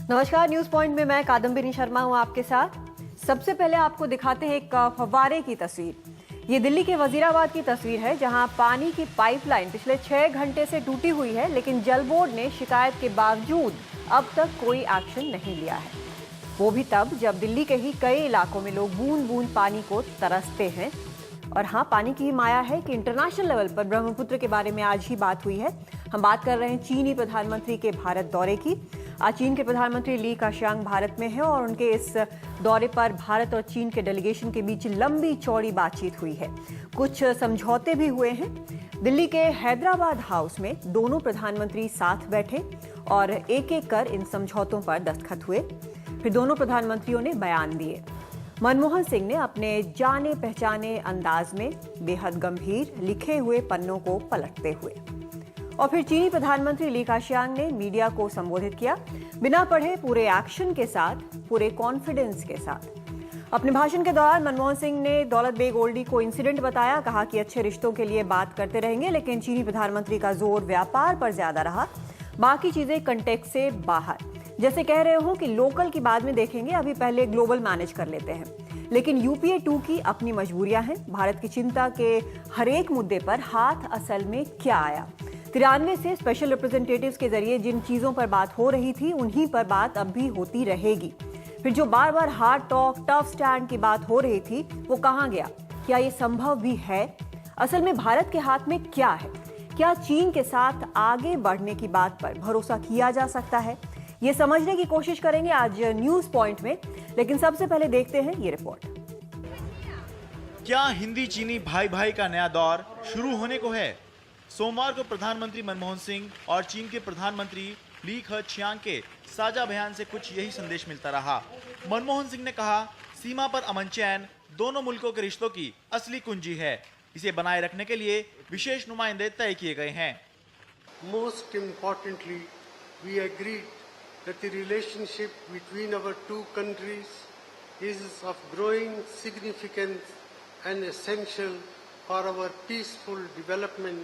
नमस्कार, news point में मैं कादम्बिनी शर्मा हूं आपके साथ। सबसे पहले आपको दिखाते हैं एक फव्वारे की तस्वीर। ये दिल्ली के वजीराबाद की तस्वीर है, जहां पानी की पाइपलाइन पिछले 6 घंटे से टूटी हुई है, लेकिन जल बोर्ड ने शिकायत के बावजूद अब तक कोई एक्शन नहीं लिया है। वो भी तब जब दिल्ली के ही कई इलाकों में लोग बूंद बूंद पानी को तरसते हैं। और हाँ, पानी की माया है कि इंटरनेशनल लेवल पर ब्रह्मपुत्र के बारे में आज ही बात हुई है। हम बात कर रहे हैं चीनी प्रधानमंत्री के भारत दौरे की। आज चीन के प्रधानमंत्री ली काशियांग भारत में हैं और उनके इस दौरे पर भारत और चीन के डेलीगेशन के बीच लंबी चौड़ी बातचीत हुई है। कुछ समझौते भी हुए हैं। दिल्ली के हैदराबाद हाउस में दोनों प्रधानमंत्री साथ बैठे और एक एक कर इन समझौतों पर दस्तखत हुए। फिर दोनों प्रधानमंत्रियों ने बयान दिए। मनमोहन सिंह ने अपने जाने पहचाने अंदाज में बेहद गंभीर लिखे हुए पन्नों को पलटते हुए, और फिर चीनी प्रधानमंत्री ली काशियांग ने मीडिया को संबोधित किया, बिना पढ़े पूरे एक्शन के साथ, पूरे कॉन्फिडेंस के साथ। अपने भाषण के दौरान मनमोहन सिंह ने दौलत बेग ओल्डी को इंसिडेंट बताया। कहा कि अच्छे रिश्तों के लिए बात करते रहेंगे, लेकिन चीनी प्रधानमंत्री का जोर व्यापार पर ज्यादा रहा, बाकी चीजें कंटेक्स्ट से बाहर। जैसे कह रहे हो कि लोकल की बाद में देखेंगे, अभी पहले ग्लोबल मैनेज कर लेते हैं। लेकिन यूपीए 2 की अपनी मजबूरियां हैं। भारत की चिंता के हर एक मुद्दे पर हाथ असल में क्या आया। 93 से स्पेशल रिप्रेजेंटेटिव्स के जरिए जिन चीजों पर बात हो रही थी, उन्हीं पर बात अब भी होती रहेगी। फिर जो बार बार हार्ड टॉक, टफ स्टैंड की बात हो रही थी, वो कहां गया? क्या ये संभव भी है? असल में भारत के हाथ में क्या है? क्या चीन के साथ आगे बढ़ने की बात पर भरोसा किया जा सकता है? ये समझने की कोशिश करेंगे आज न्यूज पॉइंट में, लेकिन सबसे पहले देखते हैं ये रिपोर्ट। क्या हिंदी चीनी भाई भाई का नया दौर शुरू होने को है? सोमवार को प्रधानमंत्री मनमोहन सिंह और चीन के प्रधानमंत्री ली काशियांग के साझा बयान से कुछ यही संदेश मिलता रहा। मनमोहन सिंह ने कहा, सीमा पर अमन चैन दोनों मुल्कों के रिश्तों की असली कुंजी है। इसे बनाए रखने के लिए विशेष नुमाइंदे तय किए गए हैं। Most importantly, we agreed that the relationship between our two countries is of growing significance and essential for our peaceful development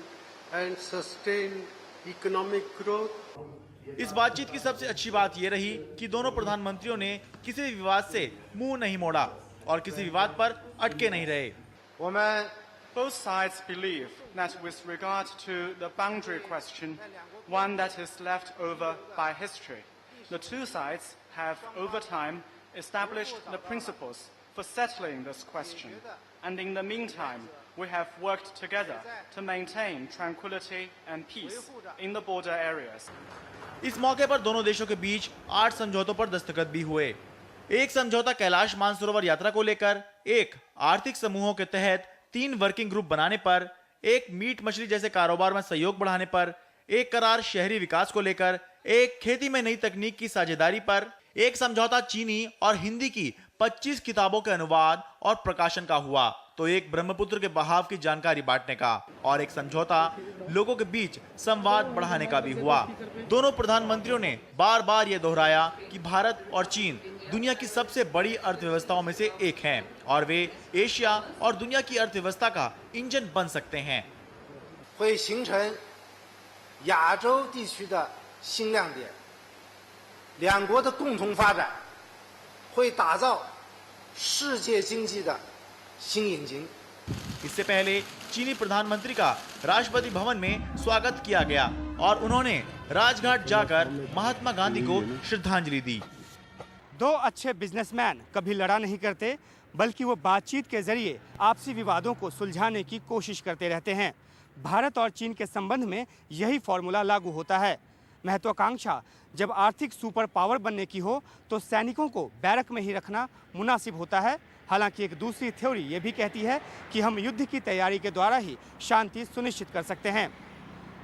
and sustained economic growth. इस बातचीत की सबसे अच्छी बात यह रही कि दोनों प्रधानमंत्रियों ने किसी विवाद से मुंह नहीं मोड़ा और किसी विवाद पर अटके नहीं रहे। Both sides believe that with regard to the boundary question, one that is left over by history, the two sides have over time established the principles for settling this question, and in the meantime, we have worked together to maintain tranquility and peace in the border areas. इस मौके पर दोनों देशों के बीच 8 समझौतों पर दस्तखत भी हुए। एक समझौता कैलाश मानसरोवर यात्रा को लेकर, एक आर्थिक समूहों के तहत 3 वर्किंग ग्रुप बनाने पर, एक मीट मछली जैसे कारोबार में सहयोग बढ़ाने पर, एक करार शहरी विकास को लेकर, एक खेती में नई तकनीक की साझेदारी पर, एक समझौता चीनी और हिंदी की 25 किताबों के अनुवाद और प्रकाशन का हुआ, तो एक ब्रह्मपुत्र के बहाव की जानकारी बांटने का, और एक समझौता लोगों के बीच संवाद बढ़ाने का भी हुआ। दोनों प्रधानमंत्रियों ने बार बार यह दोहराया कि भारत और चीन दुनिया की सबसे बड़ी अर्थव्यवस्थाओं में से एक हैं और वे एशिया और दुनिया की अर्थव्यवस्था का इंजन बन सकते हैं। 会形成亚洲地区的新亮点，两国的共同发展会打造世界经济的新引擎。 इससे पहले चीनी प्रधानमंत्री का राष्ट्रपति भवन में स्वागत किया गया और उन्होंने राजघाट जाकर महात्मा गांधी को श्रद्धांजलि दी। दो अच्छे बिजनेसमैन कभी लड़ा नहीं करते, बल्कि वो बातचीत के जरिए आपसी विवादों को सुलझाने की कोशिश करते रहते हैं। भारत और चीन के संबंध में यही फॉर्मूला लागू होता है। महत्वाकांक्षा जब आर्थिक सुपर पावर बनने की हो तो सैनिकों को बैरक में ही रखना मुनासिब होता है। हालांकि एक दूसरी थ्योरी ये भी कहती है कि हम युद्ध की तैयारी के द्वारा ही शांति सुनिश्चित कर सकते हैं।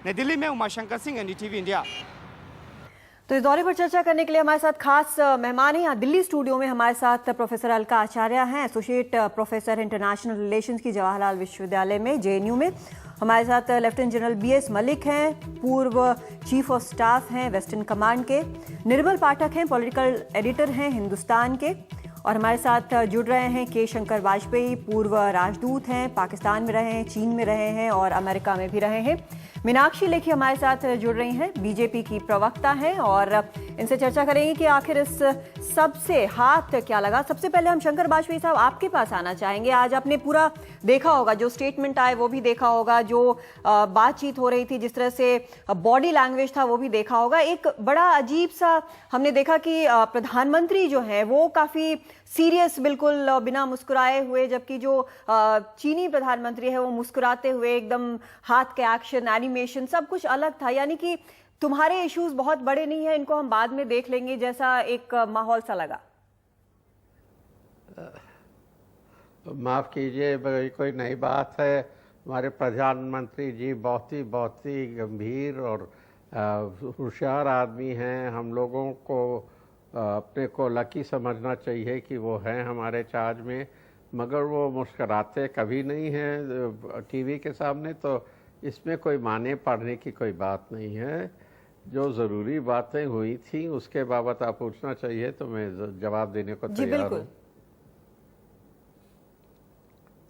नई दिल्ली में उमाशंकर सिंह, एनडीटीवी इंडिया। तो इस दौरे पर चर्चा करने के लिए हमारे साथ खास मेहमान हैं। यहाँ दिल्ली स्टूडियो में हमारे साथ प्रोफेसर अलका आचार्य हैं, एसोसिएट प्रोफेसर इंटरनेशनल रिलेशंस की जवाहरलाल विश्वविद्यालय में, जेएनयू में। हमारे साथ लेफ्टिनेंट जनरल बीएस मलिक हैं, पूर्व चीफ ऑफ स्टाफ हैं वेस्टर्न कमांड के। निर्मल पाठक हैं, पॉलिटिकल एडिटर हैं हिंदुस्तान के। और हमारे साथ जुड़ रहे हैं के शंकर वाजपेयी, पूर्व राजदूत हैं, पाकिस्तान में रहे हैं, चीन में रहे हैं और अमेरिका में भी रहे हैं। मीनाक्षी लेखी हमारे साथ जुड़ रही हैं, बीजेपी की प्रवक्ता हैं और इनसे चर्चा करेंगे कि आखिर इस सब से हाथ क्या लगा। सबसे पहले हम शंकर बाजपेयी साहब आपके पास आना चाहेंगे। आज आपने पूरा देखा होगा, जो स्टेटमेंट आए वो भी देखा होगा, जो बातचीत हो रही थी, जिस तरह से बॉडी लैंग्वेज था वो भी देखा होगा। एक बड़ा अजीब सा हमने देखा कि प्रधानमंत्री जो है वो काफी सीरियस, बिल्कुल बिना मुस्कुराए हुए, जबकि जो चीनी प्रधानमंत्री है वो मुस्कुराते हुए, एकदम हाथ के एक्शन, एनिमेशन, सब कुछ अलग था। यानी कि तुम्हारे इश्यूज बहुत बड़े नहीं है, इनको हम बाद में देख लेंगे, जैसा एक माहौल सा लगा। माफ कीजिए, कोई नई बात है। हमारे प्रधानमंत्री जी बहुत ही गंभीर और होशियार आदमी हैं। हम लोगों को अपने को लकी समझना चाहिए कि वो हैं हमारे चार्ज में, मगर वो मुस्कराते कभी नहीं हैं टीवी के सामने, तो इसमें कोई माने पड़ने की कोई बात नहीं है। जो ज़रूरी बातें हुई थी उसके बाबत आप पूछना चाहिए, तो मैं जवाब देने को तैयार हूँ।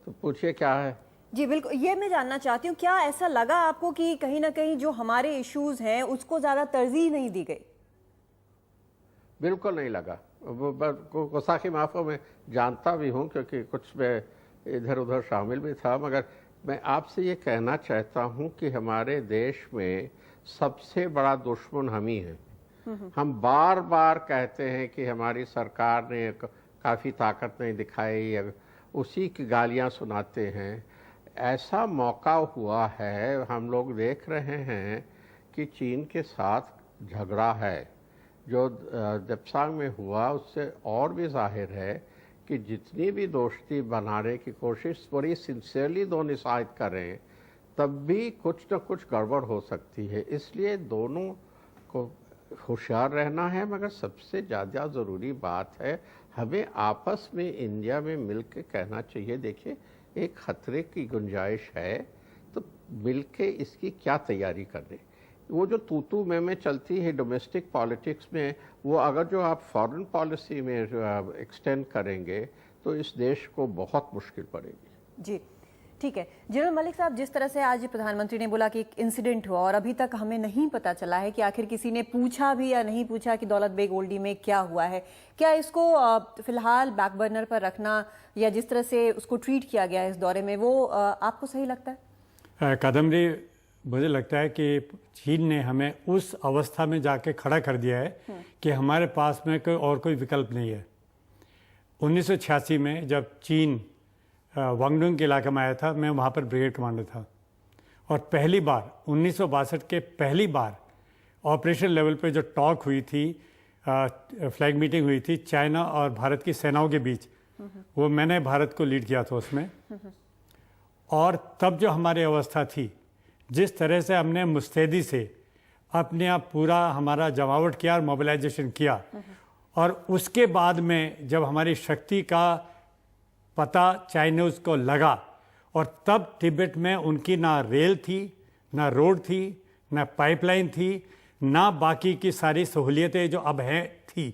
तो पूछिए क्या है। जी बिल्कुल, ये मैं जानना चाहती हूँ, क्या ऐसा लगा आपको कि कहीं ना कहीं जो हमारे इश्यूज हैं उसको ज़्यादा तरजीह नहीं दी गई? बिल्कुल नहीं लगा। गुस्ताखी माफ़ हो, मैं जानता भी हूँ क्योंकि कुछ मैं इधर उधर शामिल भी था, मगर मैं आपसे ये कहना चाहता हूँ कि हमारे देश में सबसे बड़ा दुश्मन हम ही हैं। हम बार बार कहते हैं कि हमारी सरकार ने काफ़ी ताकत नहीं दिखाई, या उसी की गालियाँ सुनाते हैं। ऐसा मौका हुआ है, हम लोग देख रहे हैं कि चीन के साथ झगड़ा है जो देप्सांग में हुआ, उससे और भी जाहिर है कि जितनी भी दोस्ती बनाने की कोशिश बड़ी सिंसियरली दोनों साइड करें, तब भी कुछ न कुछ गड़बड़ हो सकती है। इसलिए दोनों को होशियार रहना है, मगर सबसे ज़्यादा ज़रूरी बात है हमें आपस में इंडिया में मिल के कहना चाहिए, देखिए एक खतरे की गुंजाइश है तो मिल के इसकी क्या तैयारी करने। वो जो तू में चलती है डोमेस्टिक पॉलिटिक्स में, वो अगर जो आप फॉरेन पॉलिसी में एक्सटेंड करेंगे तो इस देश को बहुत मुश्किल पड़ेगी। जी ठीक है। जनरल मलिक साहब, जिस तरह से आज प्रधानमंत्री ने बोला कि एक इंसिडेंट हुआ और अभी तक हमें नहीं पता चला है कि आखिर किसी ने पूछा भी या नहीं पूछा कि दौलत बेग ओल्डी में क्या हुआ है, क्या इसको फिलहाल बैक बर्नर पर रखना या जिस तरह से उसको ट्रीट किया गया है इस दौरे में, वो आपको सही लगता है? कादम्बरी, मुझे लगता है कि चीन ने हमें उस अवस्था में जाके खड़ा कर दिया है कि हमारे पास में कोई विकल्प नहीं है। 1986 में जब चीन वांगडोंग के इलाके में आया था, मैं वहाँ पर ब्रिगेड कमांडर था, और पहली बार 1962 के पहली बार ऑपरेशन लेवल पे जो टॉक हुई थी, फ्लैग मीटिंग हुई थी चाइना और भारत की सेनाओं के बीच, वो मैंने भारत को लीड किया था उसमें। और तब जो हमारी अवस्था थी, जिस तरह से हमने मुस्तैदी से अपने आप पूरा हमारा जमावट किया और मोबिलाइजेशन किया, और उसके बाद में जब हमारी शक्ति का पता चाइनीज़ को लगा, और तब तिब्बत में उनकी ना रेल थी, ना रोड थी, ना पाइपलाइन थी, ना बाकी की सारी सहूलियतें जो अब हैं थी।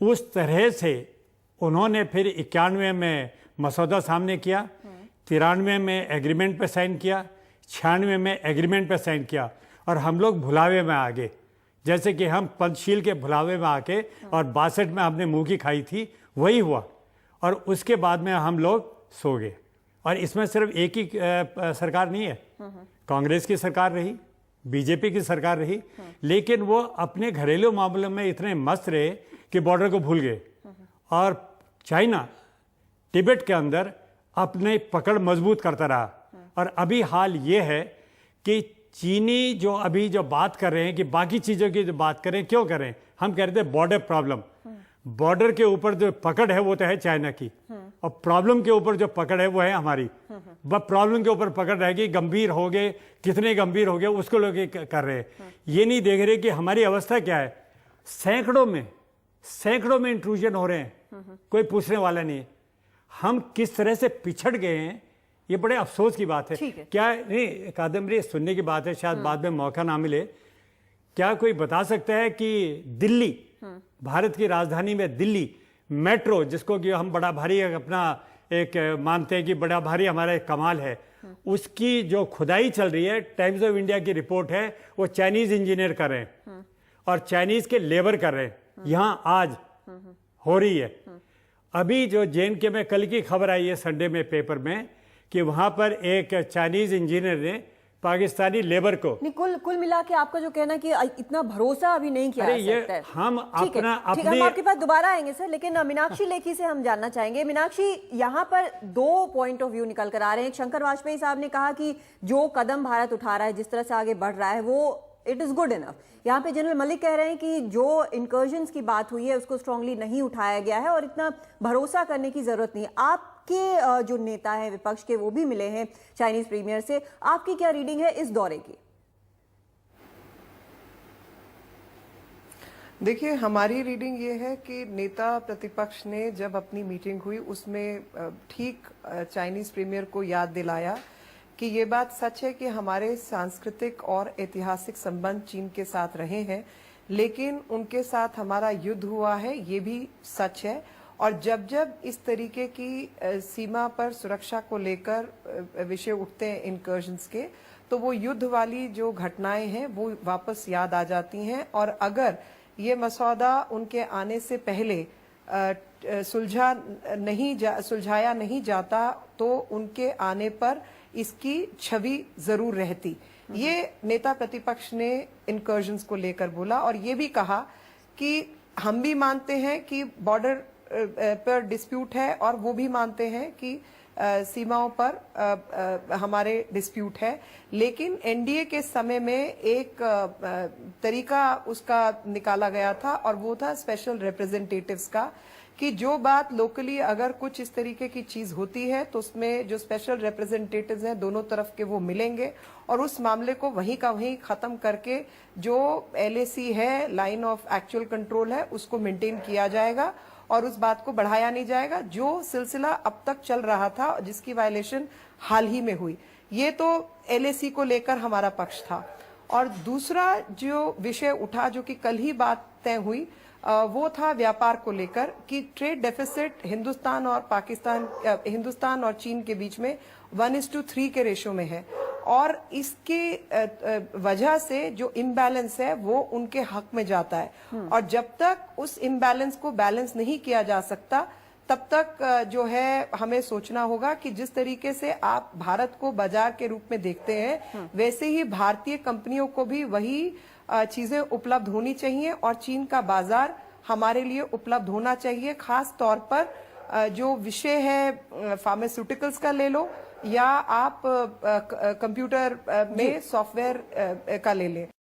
उस तरह से उन्होंने फिर 91 में मसौदा सामने किया, 93 में एग्रीमेंट पे साइन किया, 96 में एग्रीमेंट पे साइन किया, और हम लोग भुलावे में आ गए। जैसे कि हम पंचशील के भुलावे में आके और 62 में हमने मुँह की खाई थी, वही हुआ। और उसके बाद में हम लोग सो गए। और इसमें सिर्फ एक ही सरकार नहीं है, कांग्रेस की सरकार रही, बीजेपी की सरकार रही, लेकिन वो अपने घरेलू मामलों में इतने मस्त रहे कि बॉर्डर को भूल गए। और चाइना तिब्बत के अंदर अपने पकड़ मजबूत करता रहा। और अभी हाल ये है कि चीनी जो अभी जो बात कर रहे हैं कि बाकी चीज़ों की जो बात करें, क्यों करें, हम कह रहे थे बॉर्डर प्रॉब्लम। बॉर्डर के ऊपर जो पकड़ है वो तो है चाइना की, और प्रॉब्लम के ऊपर जो पकड़ है वो है हमारी। बस प्रॉब्लम के ऊपर पकड़ रहेगी, गंभीर हो गए, कितने गंभीर हो गए उसको लोग कर रहे हैं। ये नहीं देख रहे कि हमारी अवस्था क्या है। सैकड़ों में इंट्रूजन हो रहे हैं, कोई पूछने वाला नहीं है। हम किस तरह से पिछड़ गए हैं, ये बड़े अफसोस की बात है। क्या नहीं, कादम्बरी सुनने की बात है, शायद बाद में मौका ना मिले। क्या कोई बता सकता है कि दिल्ली, भारत की राजधानी में दिल्ली मेट्रो, जिसको कि हम बड़ा भारी अपना एक मानते हैं कि बड़ा भारी हमारा एक कमाल है, उसकी जो खुदाई चल रही है, टाइम्स ऑफ इंडिया की रिपोर्ट है, वो चाइनीज इंजीनियर कर रहे हैं। और चाइनीज के लेबर कर रहे हैं। यहाँ आज हो रही है। अभी जो JNK में कल की खबर आई है संडे में पेपर में कि वहां पर एक चाइनीज इंजीनियर ने पाकिस्तानी लेबर को कुल मिला के आपका जो कहना कि इतना भरोसा अभी नहीं किया जा सकता है। हम ठीक है, हम आपके पास दोबारा आएंगे सर, लेकिन मीनाक्षी लेखी से हम जानना चाहेंगे। मीनाक्षी, यहाँ पर दो पॉइंट ऑफ व्यू निकल कर आ रहे हैं। शंकर वाजपेयी साहब ने कहा कि जो कदम भारत उठा रहा है, जिस तरह से आगे बढ़ रहा है, वो इट इज गुड इनफ। यहाँ पे जनरल मलिक कह रहे हैं कि जो इनकर्जन्स की बात हुई है उसको स्ट्रांगली नहीं उठाया गया है और इतना भरोसा करने की जरूरत नहीं है। आपके जो नेता हैं विपक्ष के, वो भी मिले हैं चाइनीज प्रीमियर से, आपकी क्या रीडिंग है इस दौरे की? देखिए, हमारी रीडिंग ये है कि नेता प्रतिपक्ष ने जब अपनी मीटिंग हुई उसमें ठीक चाइनीज प्रीमियर को याद दिलाया कि ये बात सच है कि हमारे सांस्कृतिक और ऐतिहासिक संबंध चीन के साथ रहे हैं, लेकिन उनके साथ हमारा युद्ध हुआ है, ये भी सच है। और जब जब इस तरीके की सीमा पर सुरक्षा को लेकर विषय उठते हैं इनकर्जन्स के, तो वो युद्ध वाली जो घटनाएं हैं वो वापस याद आ जाती हैं। और अगर ये मसौदा उनके आने से पहले सुलझाया नहीं जाता तो उनके आने पर इसकी छवि जरूर रहती। ये नेता प्रतिपक्ष ने इनकर्जन्स को लेकर बोला और ये भी कहा कि हम भी मानते हैं कि बॉर्डर पर डिस्प्यूट है और वो भी मानते हैं कि सीमाओं पर हमारे डिस्प्यूट है, लेकिन एनडीए के समय में एक तरीका उसका निकाला गया था और वो था स्पेशल रिप्रेजेंटेटिव्स का, कि जो बात लोकली अगर कुछ इस तरीके की चीज होती है तो उसमें जो स्पेशल रिप्रेजेंटेटिव्स हैं दोनों तरफ के वो मिलेंगे और उस मामले को वहीं का वहीं खत्म करके जो LAC है, लाइन ऑफ एक्चुअल कंट्रोल है, उसको मेंटेन किया जाएगा और उस बात को बढ़ाया नहीं जाएगा। जो सिलसिला अब तक चल रहा था जिसकी वायलेशन हाल ही में हुई, ये तो LAC को लेकर हमारा पक्ष था। और दूसरा जो विषय उठा जो कि कल ही बात तय हुई, वो था व्यापार को लेकर कि ट्रेड डेफिसिट हिंदुस्तान और चीन के बीच में 1:3 के रेशो में है और इसके वजह से जो इम्बैलेंस है वो उनके हक में जाता है और जब तक उस इम्बैलेंस को बैलेंस नहीं किया जा सकता तब तक जो है हमें सोचना होगा कि जिस तरीके से आप भारत को बाजार के रूप में देखते हैं वैसे ही भारतीय कंपनियों को भी वही चीजें उपलब्ध होनी चाहिए और चीन का बाजार हमारे लिए उपलब्ध होना चाहिए। खास तौर पर जो विषय है फार्मास्यूटिकल्स का ले लो या आप कंप्यूटर में सॉफ्टवेयर का ले लें।